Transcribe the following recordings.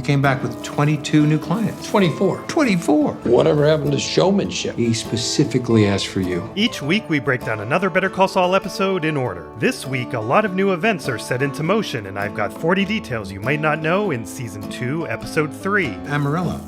came back with 22 new clients. 24. 24. Whatever happened to showmanship? He specifically asked for you. Each week we break down another Better Call Saul episode in order. This week, a lot of new events are set into motion, and I've got 40 details you might not know in Season 2, Episode 3. Amarillo.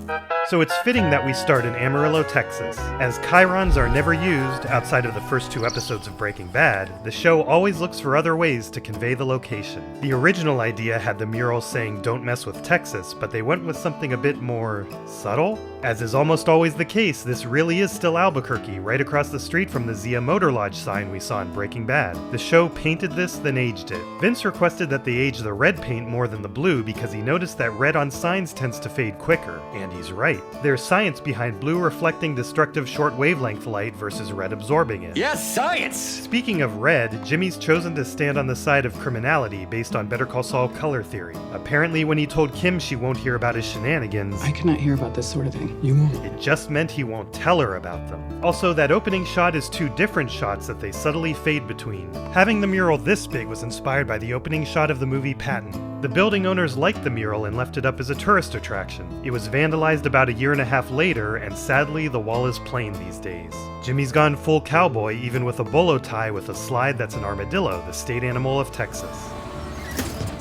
So it's fitting that we start in Amarillo, Texas. As chyrons are never used outside of the first 2 episodes of Breaking Bad, the show always looks for other ways to convey the location. The original idea had the mural saying "Don't mess with Texas," but they went with something a bit more subtle. As is almost always the case, this really is still Albuquerque, right across the street from the Zia Motor Lodge sign we saw in Breaking Bad. The show painted this, then aged it. Vince requested that they age the red paint more than the blue because he noticed that red on signs tends to fade quicker, and he's right. There's science behind blue reflecting destructive short wavelength light versus red absorbing it. Yes, science! Speaking of red, Jimmy's chosen to stand on the side of criminality based on Better Call Saul color theory. Apparently when he told Kim she won't hear about his shenanigans, I cannot hear about this sort of thing. You won't. it just meant he won't tell her about them. Also, that opening shot is 2 different shots that they subtly fade between. Having the mural this big was inspired by the opening shot of the movie Patton. The building owners liked the mural and left it up as a tourist attraction. It was vandalized about a year and a half later, and sadly the wall is plain these days. Jimmy's gone full cowboy, even with a bolo tie with a slide that's an armadillo, the state animal of Texas.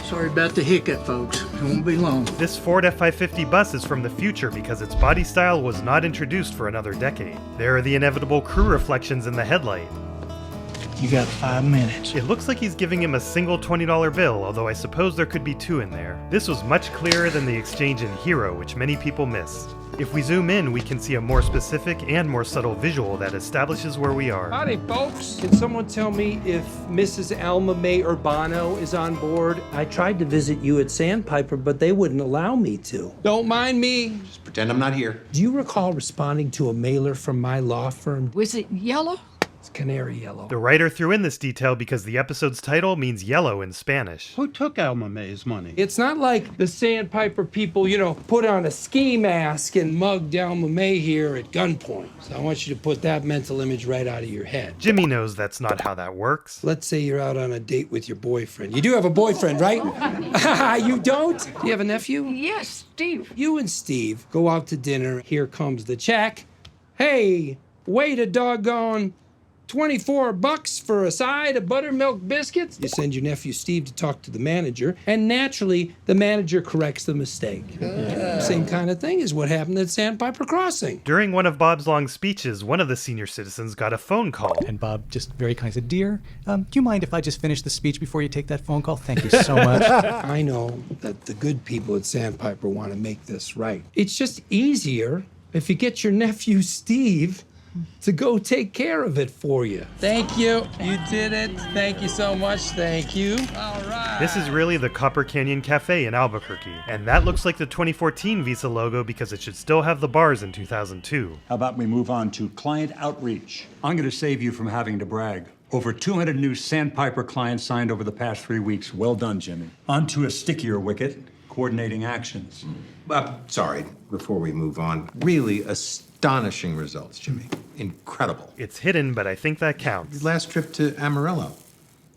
Sorry about the hiccup, folks. It won't be long. This Ford F-550 bus is from the future because its body style was not introduced for another decade. There are the inevitable crew reflections in the headlight. You got 5 minutes. It looks like he's giving him a single $20 bill, although I suppose there could be 2 in there. This was much clearer than the exchange in Hero, which many people missed. If we zoom in, we can see a more specific and more subtle visual that establishes where we are. Howdy, folks. Can someone tell me if Mrs. Alma May Urbano is on board? I tried to visit you at Sandpiper, but they wouldn't allow me to. Don't mind me. Just pretend I'm not here. Do you recall responding to a mailer from my law firm? Was it yellow? It's canary yellow. The writer threw in this detail because the episode's title means yellow in Spanish. Who took Alma May's money? It's not like the Sandpiper people, put on a ski mask and mugged Alma May here at gunpoint. So I want you to put that mental image right out of your head. Jimmy knows that's not how that works. Let's say you're out on a date with your boyfriend. You do have a boyfriend, right? You don't? Do you have a nephew? Yes, Steve. You and Steve go out to dinner. Here comes the check. Hey, wait a doggone $24 for a side of buttermilk biscuits. You send your nephew Steve to talk to the manager, and naturally, the manager corrects the mistake. Same kind of thing as what happened at Sandpiper Crossing. During one of Bob's long speeches, one of the senior citizens got a phone call. And Bob just very kindly said, "Dear, do you mind if I just finish the speech before you take that phone call? Thank you so much." I know that the good people at Sandpiper want to make this right. It's just easier if you get your nephew Steve to go take care of it for you. Thank you. You did it. Thank you so much. Thank you. All right. This is really the Copper Canyon Cafe in Albuquerque, and that looks like the 2014 Visa logo because it should still have the bars in 2002. How about we move on to client outreach? I'm going to save you from having to brag. Over 200 new Sandpiper clients signed over the past 3 weeks. Well done, Jimmy. On to a stickier wicket, coordinating actions. Sorry, before we move on. Really astonishing results, Jimmy. Incredible. It's hidden, but I think that counts. Last trip to Amarillo,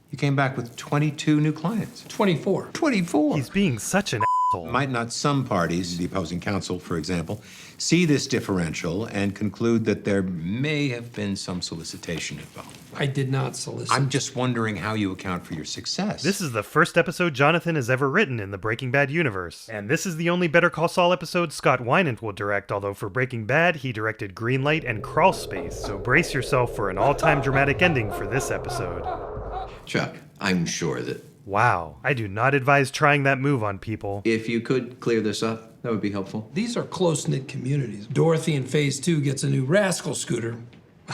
you came back with 22 new clients. 24. 24. He's being such an asshole. Might not some parties, the opposing counsel, for example, see this differential and conclude that there may have been some solicitation involved. I did not solicit. I'm just wondering how you account for your success. This is the first episode Jonathan has ever written in the Breaking Bad universe. And this is the only Better Call Saul episode Scott Weinand will direct, although for Breaking Bad, he directed Greenlight and Crawl Space, so brace yourself for an all-time dramatic ending for this episode. Chuck, I'm sure that Wow, I do not advise trying that move on people. if you could clear this up, that would be helpful. These are close-knit communities. Dorothy in Phase 2 gets a new rascal scooter.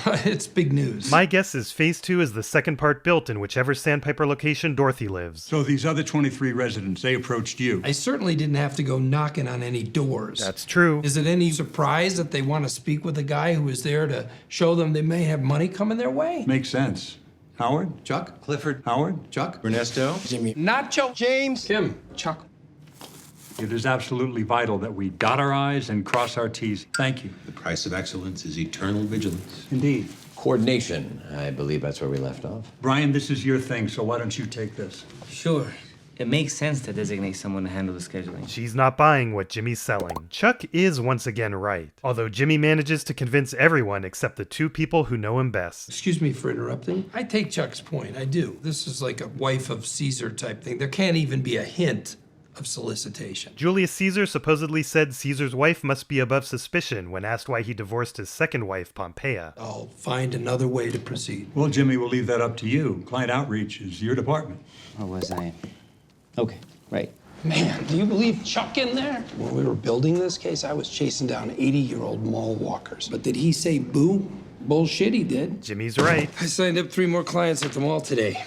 It's big news. My guess is Phase 2 is the second part built in whichever Sandpiper location Dorothy lives. So these other 23 residents, they approached you. I certainly didn't have to go knocking on any doors. That's true. Is it any surprise that they want to speak with a guy who is there to show them they may have money coming their way? Makes sense. Howard? Chuck? Clifford, Howard? Chuck? Ernesto, Jimmy. Nacho. James. Kim. Chuck. It is absolutely vital that we dot our I's and cross our T's. Thank you. the price of excellence is eternal vigilance. Indeed. Coordination. I believe that's where we left off. Brian, this is your thing, so why don't you take this? Sure. It makes sense to designate someone to handle the scheduling. She's not buying what Jimmy's selling. Chuck is once again right, although Jimmy manages to convince everyone except the two people who know him best. Excuse me for interrupting. I take Chuck's point, I do. This is like a wife of Caesar type thing. There can't even be a hint of solicitation. Julius Caesar supposedly said Caesar's wife must be above suspicion when asked why he divorced his second wife, Pompeia. I'll find another way to proceed. Well, Jimmy, we'll leave that up to you. Client outreach is your department. Or was I? Okay, right. Man, do you believe Chuck in there? When we were building this case, I was chasing down 80-year-old mall walkers. But did he say boo? Bullshit, he did. Jimmy's right. I signed up 3 more clients at the mall today.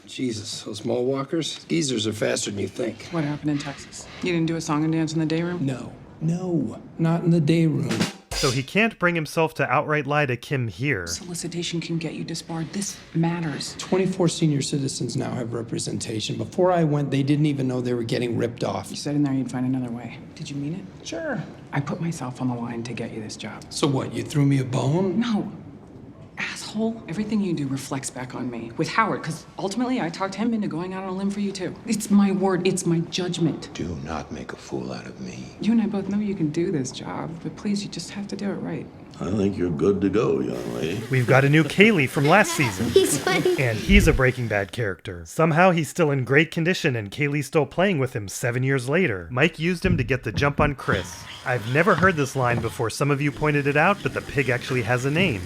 Jesus, those mall walkers, geezers are faster than you think. What happened in Texas? You didn't do a song and dance in the day room? No, not in the day room. So he can't bring himself to outright lie to Kim here. Solicitation can get you disbarred. This matters. 24 senior citizens now have representation. Before I went, they didn't even know they were getting ripped off. You said in there you'd find another way. Did you mean it? Sure. I put myself on the line to get you this job. So what, you threw me a bone? No. Asshole. Everything you do reflects back on me. With Howard, because ultimately I talked him into going out on a limb for you too. It's my word. It's my judgment. Do not make a fool out of me. You and I both know you can do this job, but please, you just have to do it right. I think you're good to go, young lady. We've got a new Kaylee from last season. He's funny. And he's a Breaking Bad character. Somehow he's still in great condition and Kaylee's still playing with him 7 years later. Mike used him to get the jump on Chris. I've never heard this line before. Some of you pointed it out, but the pig actually has a name.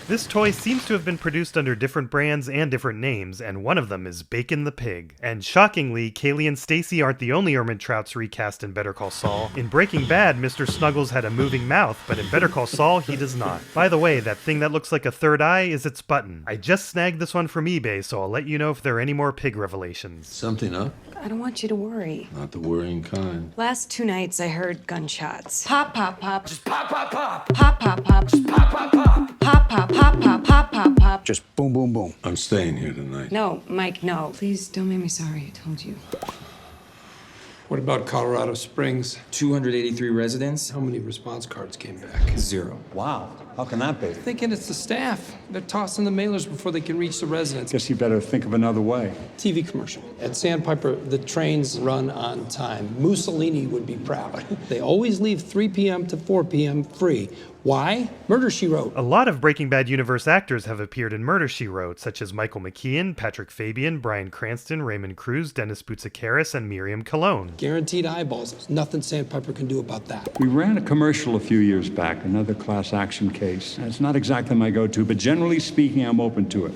This toy seems to have been produced under different brands and different names, and one of them is Bacon the Pig. And shockingly, Kaylee and Stacey aren't the only Ehrmantrauts recast in Better Call Saul. In Breaking Bad, Mr. Snuggles had a moving mouth, but in Better Call Saul, he does not. By the way, that thing that looks like a third eye is its button. I just snagged this one from eBay, so I'll let you know if there are any more pig revelations. Something up? I don't want you to worry. Not the worrying kind. Last 2 nights I heard gunshots. Pop, pop, pop. Just pop, pop, pop. Pop, pop, pop. Just pop, pop, pop. Pop, pop, pop, pop, pop, pop, pop. Just boom, boom, boom. I'm staying here tonight. No, Mike, no. Please don't make me sorry. I told you. What about Colorado Springs? 283 residents? How many response cards came back? 0. Wow. How can that be? Thinking it's the staff. They're tossing the mailers before they can reach the residents. Guess you better think of another way. TV commercial. At Sandpiper, the trains run on time. Mussolini would be proud. They always leave 3 p.m. to 4 p.m. free. Why? Murder, She Wrote. A lot of Breaking Bad universe actors have appeared in Murder, She Wrote, such as Michael McKean, Patrick Fabian, Bryan Cranston, Raymond Cruz, Dennis Boutsikaris, and Miriam Colon. Guaranteed eyeballs. There's nothing Sandpiper can do about that. We ran a commercial a few years back, another class action case. It's not exactly my go-to, but generally speaking, I'm open to it.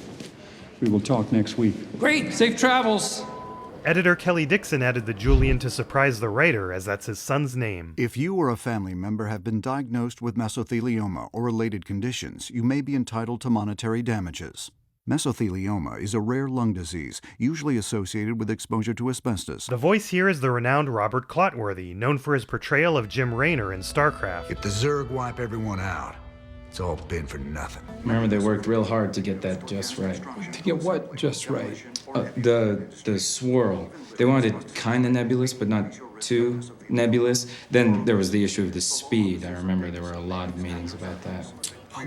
We will talk next week. Great, safe travels. Editor Kelly Dixon added the Julian to surprise the writer, as that's his son's name. If you or a family member have been diagnosed with mesothelioma or related conditions, you may be entitled to monetary damages. Mesothelioma is a rare lung disease, usually associated with exposure to asbestos. The voice here is the renowned Robert Clotworthy, known for his portrayal of Jim Raynor in StarCraft. If the Zerg wipe everyone out, it's all been for nothing. Remember, they worked real hard to get that just right. To get what just right? The swirl. They wanted it kind of nebulous, but not too nebulous. Then there was the issue of the speed. I remember there were a lot of meetings about that.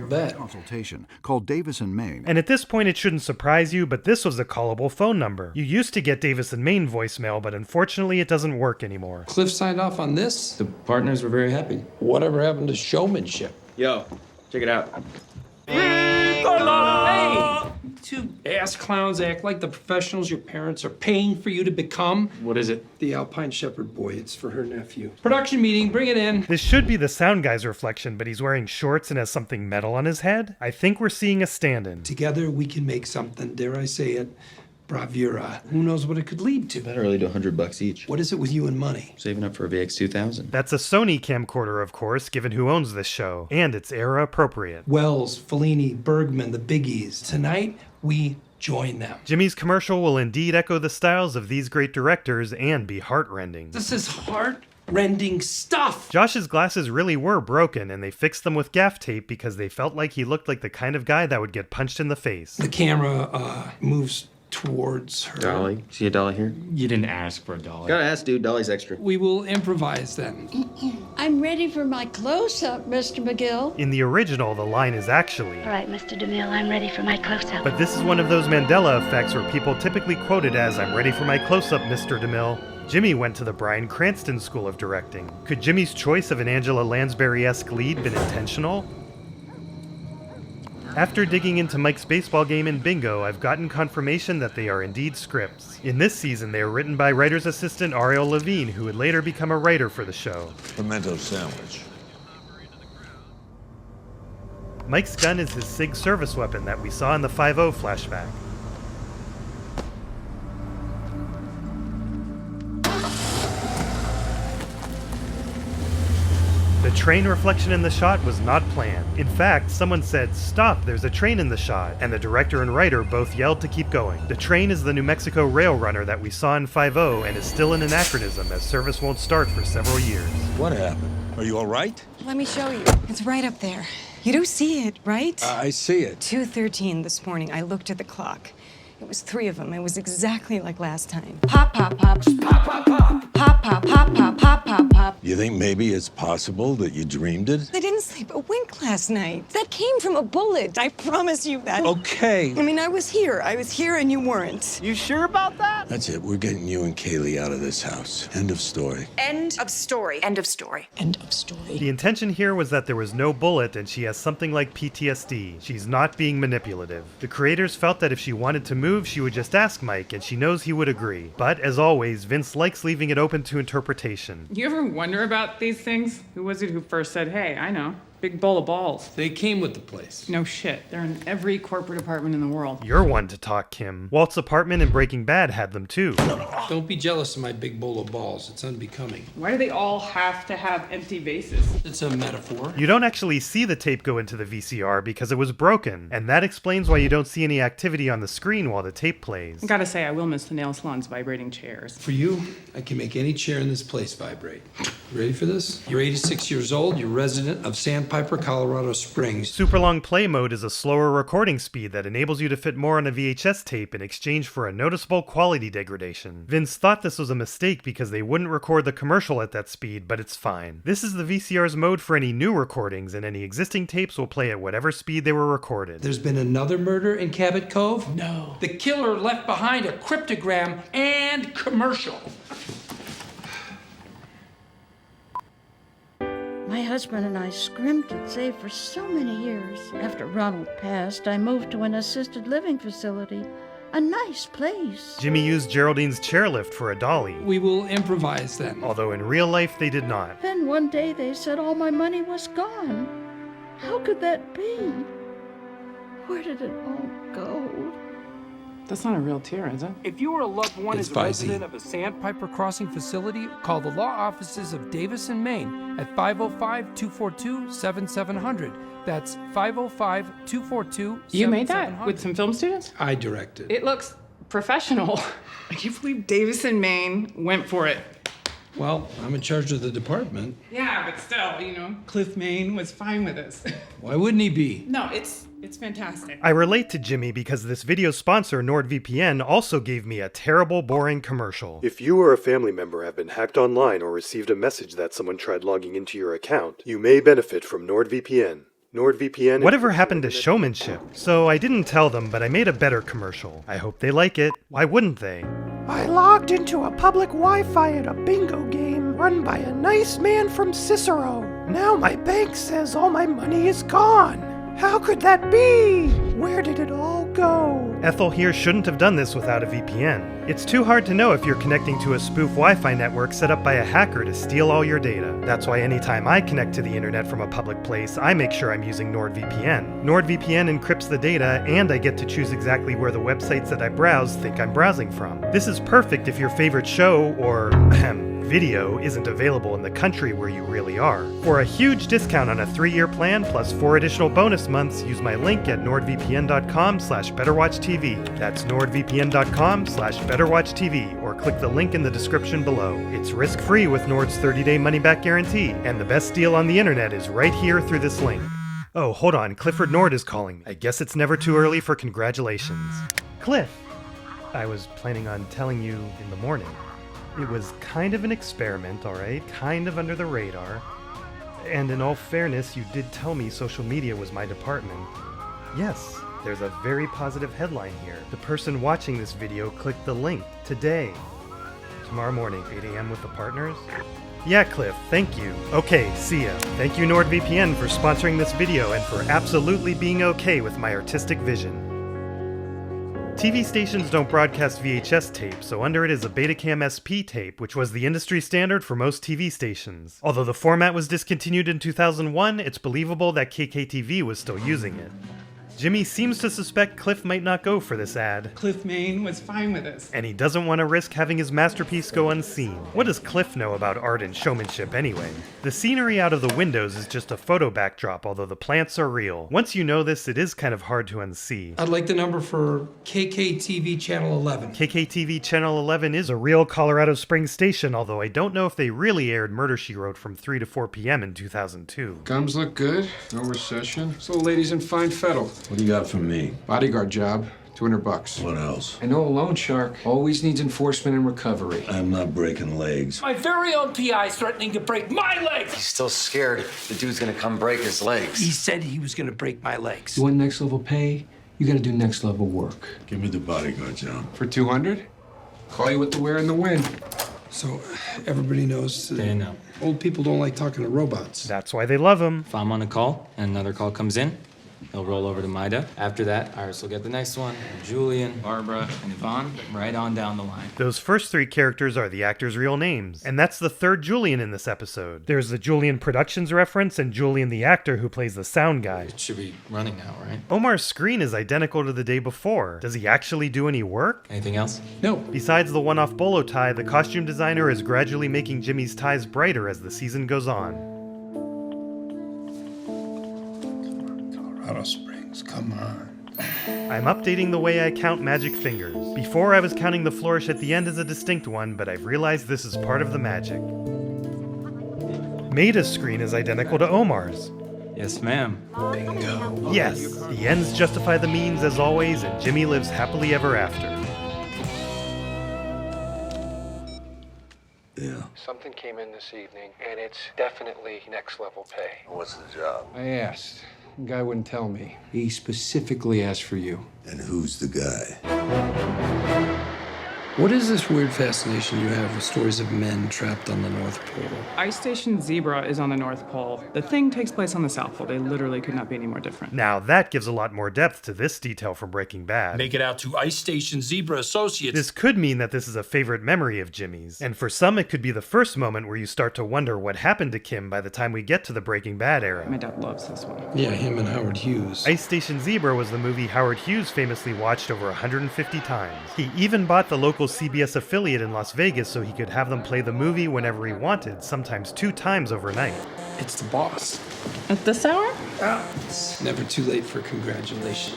That consultation called Davis and Maine. And at this point, it shouldn't surprise you, but this was a callable phone number. You used to get Davis and Maine voicemail, but unfortunately, it doesn't work anymore. Cliff signed off on this? The partners were very happy. Whatever happened to showmanship? Yo, check it out. Hey! 2 ass clowns act like the professionals your parents are paying for you to become. What is it? The Alpine Shepherd boy. It's for her nephew. Production meeting, bring it in. This should be the sound guy's reflection, but he's wearing shorts and has something metal on his head. I think we're seeing a stand-in. Together we can make something, dare I say it, bravura. Who knows what it could lead to? Better really do $100 each. What is it with you and money? Saving up for a VX2000. That's a Sony camcorder, of course, given who owns this show. And it's era appropriate. Wells, Fellini, Bergman, the biggies. Tonight, we join them. Jimmy's commercial will indeed echo the styles of these great directors and be heart-rending. This is heart-rending stuff. Josh's glasses really were broken, and they fixed them with gaff tape because they felt like he looked like the kind of guy that would get punched in the face. The camera moves towards her. Dolly. See a dolly here? You didn't ask for a dolly. Gotta ask, dude. Dolly's extra. We will improvise then. I'm ready for my close-up, Mr. McGill. In the original, the line is actually, All right, Mr. DeMille, I'm ready for my close-up. but this is one of those Mandela effects where people typically quote it as, I'm ready for my close-up, Mr. DeMille. Jimmy went to the Bryan Cranston School of Directing. Could Jimmy's choice of an Angela Lansbury-esque lead been intentional? After digging into Mike's baseball game and bingo, I've gotten confirmation that they are indeed scripts. In this season, they are written by writer's assistant Ariel Levine, who would later become a writer for the show. Pimento sandwich. Mike's gun is his SIG service weapon that we saw in the 5-0 flashback. The train reflection in the shot was not planned. In fact, someone said, "Stop, there's a train in the shot," and the director and writer both yelled to keep going. The train is the New Mexico rail runner that we saw in 5-0 and is still an anachronism as service won't start for several years. What happened? Are you all right? Let me show you. It's right up there. You do see it, right? I see it. 2:13 this morning. I looked at the clock. It was 3 of them. It was exactly like last time. Pop, pop, pop. Pop, pop, pop. Pop, pop, pop, pop, pop, pop, pop. You think maybe it's possible that you dreamed it? I didn't sleep a wink last night. That came from a bullet. I promise you that. Okay. I mean, I was here and you weren't. You sure about that? That's it. We're getting you and Kaylee out of this house. End of story. End of story. End of story. End of story. The intention here was that there was no bullet and she has something like PTSD. She's not being manipulative. The creators felt that if she wanted to move, she would just ask Mike, and she knows he would agree. But, as always, Vince likes leaving it open to interpretation. You ever wonder about these things? Who was it who first said, hey, I know, big bowl of balls? They came with the place. No shit. They're in every corporate apartment in the world. You're one to talk, Kim. Walt's apartment in Breaking Bad had them too. Don't be jealous of my big bowl of balls. It's unbecoming. Why do they all have to have empty vases? It's a metaphor. You don't actually see the tape go into the VCR because it was broken, and that explains why you don't see any activity on the screen while the tape plays. I gotta say, I will miss the nail salon's vibrating chairs. For you, I can make any chair in this place vibrate. You ready for this? You're 86 years old. You're resident of Sandpiper, Colorado Springs. Super long play mode is a slower recording speed that enables you to fit more on a VHS tape in exchange for a noticeable quality degradation. Vince thought this was a mistake because they wouldn't record the commercial at that speed, but it's fine. This is the VCR's mode for any new recordings, and any existing tapes will play at whatever speed they were recorded. There's been another murder in Cabot Cove? No. The killer left behind a cryptogram and commercial. My husband and I scrimped and saved for so many years. After Ronald passed, I moved to an assisted living facility. A nice place. Jimmy used Geraldine's chairlift for a dolly. We will improvise then. Although in real life they did not. Then one day they said all my money was gone. How could that be? Where did it all go? That's not a real tear, is it? If you or a loved one It's is a resident of a Sandpiper Crossing facility, call the law offices of Davis and Maine at 505-242-7700. That's 505-242-7700. You made that with some film students? I directed. It looks professional. I can't believe Davis and Maine went for it. Well, I'm in charge of the department. Yeah, but still, Cliff Maine was fine with us. Why wouldn't he be? No, it's fantastic. I relate to Jimmy because this video sponsor, NordVPN, also gave me a terrible, boring commercial. If you or a family member have been hacked online or received a message that someone tried logging into your account, you may benefit from NordVPN. NordVPN. Whatever happened to showmanship? So I didn't tell them, but I made a better commercial. I hope they like it. Why wouldn't they? I logged into a public Wi-Fi at a bingo game run by a nice man from Cicero. Now my bank says all my money is gone. How could that be? Where did it all go? Ethel here shouldn't have done this without a VPN. It's too hard to know if you're connecting to a spoof Wi-Fi network set up by a hacker to steal all your data. That's why anytime I connect to the internet from a public place, I make sure I'm using NordVPN. NordVPN encrypts the data, and I get to choose exactly where the websites that I browse think I'm browsing from. This is perfect if your favorite show, or video, isn't available in the country where you really are. For a huge discount on a 3-year plan plus 4 additional bonus months, use my link at nordvpn.com/BetterWatchTV. That's nordvpn.com/BetterWatchTV, or click the link in the description below. It's risk-free with Nord's 30-day money-back guarantee, and the best deal on the internet is right here through this link. Oh, hold on, Clifford Nord is calling me. I guess it's never too early for congratulations. Cliff! I was planning on telling you in the morning. It was kind of an experiment, alright? Kind of under the radar. And in all fairness, you did tell me social media was my department. Yes, there's a very positive headline here. The person watching this video clicked the link today. Tomorrow morning, 8 a.m. with the partners? Yeah, Cliff, thank you. Okay, see ya. Thank you NordVPN for sponsoring this video and for absolutely being okay with my artistic vision. TV stations don't broadcast VHS tape, so under it is a Betacam SP tape, which was the industry standard for most TV stations. Although the format was discontinued in 2001, it's believable that KKTV was still using it. Jimmy seems to suspect Cliff might not go for this ad. Cliff Main was fine with us. And he doesn't want to risk having his masterpiece go unseen. What does Cliff know about art and showmanship anyway? The scenery out of the windows is just a photo backdrop, although the plants are real. Once you know this, it is kind of hard to unsee. I'd like the number for KKTV Channel 11. KKTV Channel 11 is a real Colorado Springs station, although I don't know if they really aired Murder, She Wrote from 3 to 4 p.m. in 2002. Gums look good. No recession. So the lady's in fine fettle. What do you got for me? Bodyguard job. $200. What else? I know a loan shark always needs enforcement and recovery. I'm not breaking legs. My very own PI is threatening to break my legs. He's still scared the dude's gonna come break his legs. He said he was gonna break my legs. You want next level pay? You gotta do next level work. Give me the bodyguard job. For 200? Call you what to wear in the wind. So everybody knows They know. old people don't like talking to robots. That's why they love him. If I'm on a call and another call comes in, he'll roll over to Mida. After that, Iris will get the next one. Julian, Barbara, and Yvonne, right on down the line. Those first three characters are the actors' real names. And that's the third Julian in this episode. There's the Julian Productions reference and Julian the actor who plays the sound guy. It should be running now, right? Omar's screen is identical to the day before. Does he actually do any work? Anything else? No. Besides the one-off bolo tie, the costume designer is gradually making Jimmy's ties brighter as the season goes on. Colorado Springs, come on. I'm updating the way I count magic fingers. Before I was counting the flourish at the end as a distinct one, but I've realized this is part of the magic. Maida's screen is identical to Omar's. Yes, ma'am. Bingo. Yes, the ends justify the means as always, and Jimmy lives happily ever after. Yeah. Something came in this evening, and it's definitely next level pay. What's the job? I asked. The guy wouldn't tell me. He specifically asked for you. And who's the guy? What is this weird fascination you have with stories of men trapped on the North Pole? Ice Station Zebra is on the North Pole. The thing takes place on the South Pole. They literally could not be any more different. Now that gives a lot more depth to this detail from Breaking Bad. Make it out to Ice Station Zebra Associates. This could mean that this is a favorite memory of Jimmy's. And for some, it could be the first moment where you start to wonder what happened to Kim by the time we get to the Breaking Bad era. My dad loves this one. Yeah, him and Howard Hughes. Ice Station Zebra was the movie Howard Hughes famously watched over 150 times. He even bought the local CBS affiliate in Las Vegas so he could have them play the movie whenever he wanted, sometimes 2 times overnight. It's the boss. At this hour? It's never too late for congratulations.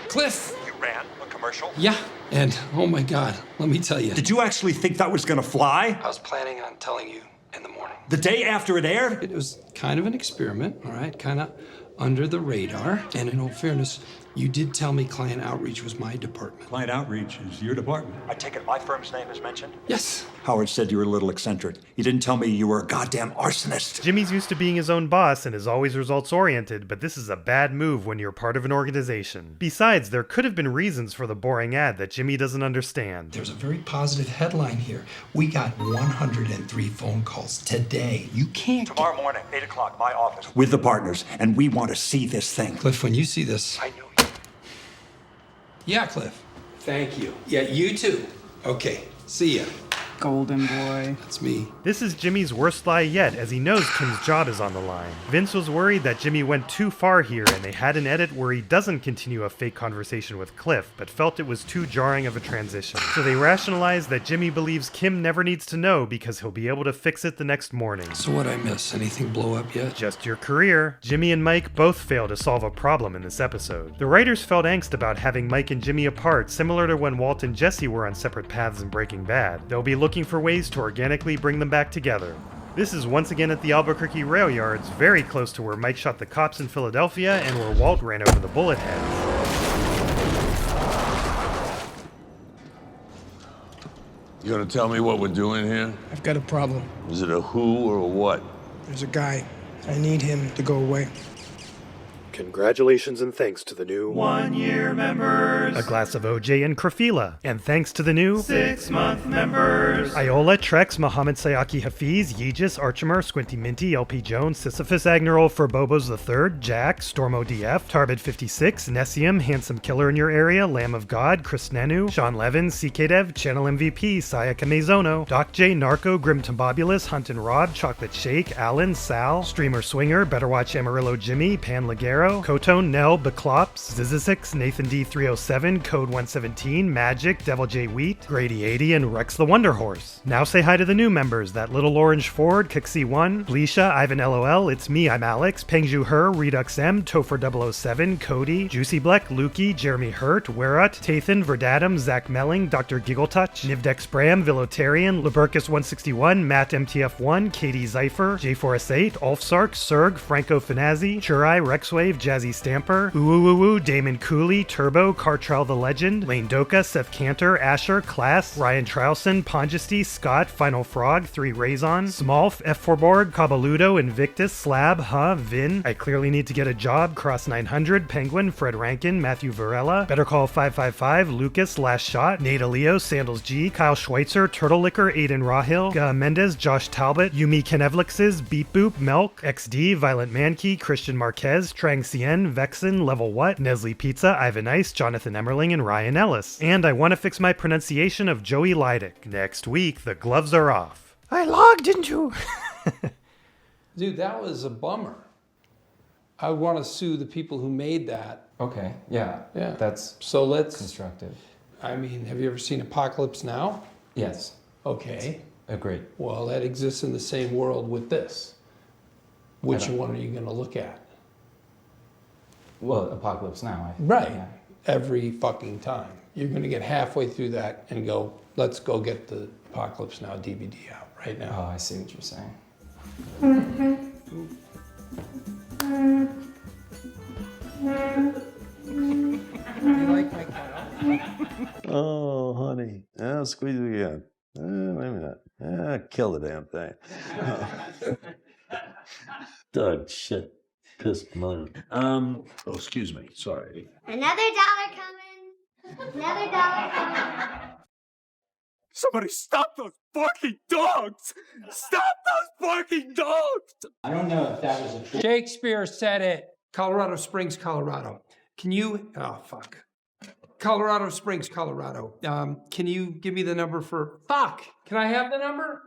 Cliff! You ran a commercial? Yeah, and oh my God, let me tell you. Did you actually think that was gonna fly? I was planning on telling you in the morning. The day after it aired? It was kind of an experiment, all right? Kind of under the radar. And in all fairness, you did tell me client outreach was my department. Client outreach is your department. I take it my firm's name is mentioned? Yes. Howard said you were a little eccentric. You didn't tell me you were a goddamn arsonist. Jimmy's used to being his own boss and is always results-oriented, but this is a bad move when you're part of an organization. Besides, there could have been reasons for the boring ad that Jimmy doesn't understand. There's a very positive headline here. We got 103 phone calls today. You can't. Tomorrow morning, 8 o'clock, my office. With the partners, and we want to see this thing. Cliff, when you see this, I know you. Yeah, Cliff. Thank you. Yeah, you too. Okay, see ya. Golden boy. That's me. This is Jimmy's worst lie yet, as he knows Kim's job is on the line. Vince was worried that Jimmy went too far here, and they had an edit where he doesn't continue a fake conversation with Cliff, but felt it was too jarring of a transition. So they rationalized that Jimmy believes Kim never needs to know because he'll be able to fix it the next morning. So what'd I miss? Anything blow up yet? Just your career. Jimmy and Mike both fail to solve a problem in this episode. The writers felt angst about having Mike and Jimmy apart, similar to when Walt and Jesse were on separate paths in Breaking Bad. They'll be looking for ways to organically bring them back together. This is once again at the Albuquerque rail yards, very close to where Mike shot the cops in Philadelphia and where Walt ran over the bullet heads. You gonna tell me what we're doing here? I've got a problem. Is it a who or a what? There's a guy. I need him to go away. Congratulations and thanks to the new 1-year members. A glass of OJ and Krafila. And thanks to the new 6-month members. Iola, Trex, Mohammed Sayaki Hafiz, Yeegis, Archimer, Squinty Minty, LP Jones, Sisyphus Agneral, Furbobos III, Jack, Stormo DF, Tarbid 56, Nessium, Handsome Killer in Your Area, Lamb of God, Chris Nanu, Sean Levin, CK Dev, Channel MVP, Saya Kamezono, Doc J, Narco, Grim Tombobulus, Hunt and Rob, Chocolate Shake, Alan, Sal, Streamer Swinger, Better Watch Amarillo Jimmy, Pan Ligero, Kotone, Nell, Baclops, Zizisix, Nathan D307, Code 117, Magic, Devil J Wheat, Grady 80, and Rex the Wonder Horse. Now say hi to the new members, that Little Orange Ford, Kixie1, Bleisha, Ivan LOL, It's Me, I'm Alex, Pengju Her, Redux M, Topher 007, Cody, Juicy Bleck, Lukey, Jeremy Hurt, Werut, Tathan, Verdatum, Zach Melling, Dr. Giggletouch, Nivdex Bram, Villotarian, Lubercus 161, Matt MTF1, Katie Zeifer, J4S8, Ulfsark, Serg, Franco Finazzi, Churai, Rexwave, Jazzy Stamper, Uwuwuwu, Damon Cooley, Turbo, Cartrial the Legend, Lane Doka, Seth Cantor, Asher, Class, Ryan Trowson, Pongesty, Scott, Final Frog, 3 Razon, Smolf, F4Borg, Cabaludo, Invictus, Slab, Vin, I Clearly Need to Get a Job, Cross 900, Penguin, Fred Rankin, Matthew Varela, Better Call 555, Lucas, Last Shot, Nada Leo, Sandals G, Kyle Schweitzer, Turtle Liquor, Aiden Rahil, Mendez, Josh Talbot, Yumi Kenevlixes, Beep Boop, Melk, XD, Violent Mankey, Christian Marquez, Trang Cien, Vexen, Level What, Nestle Pizza, Ivan Ice, Jonathan Emmerling, and Ryan Ellis. And I want to fix my pronunciation of Joey Leidick. Next week, the gloves are off. I logged into... Dude, that was a bummer. I want to sue the people who made that. Okay, yeah. That's so let's constructive. I mean, have you ever seen Apocalypse Now? Yes. Okay. Agreed. Well, that exists in the same world with this. Which one are you going to look at? Well, Apocalypse Now. Right. Yeah. Every fucking time. You're going to get halfway through that and go, let's go get the Apocalypse Now DVD out right now. Oh, I see what you're saying. You like my cat? Oh, honey. Squeeze it again. Maybe not. Kill the damn thing. Doug, shit. Pissed money. Oh, excuse me. Sorry. Another $1 coming. Another $1 coming. Somebody stop those barking dogs! Stop those barking dogs! I don't know if that was a true. Shakespeare said it. Colorado Springs, Colorado. Can you, oh fuck. Colorado Springs, Colorado. Can you give me the number for, fuck, can I have the number?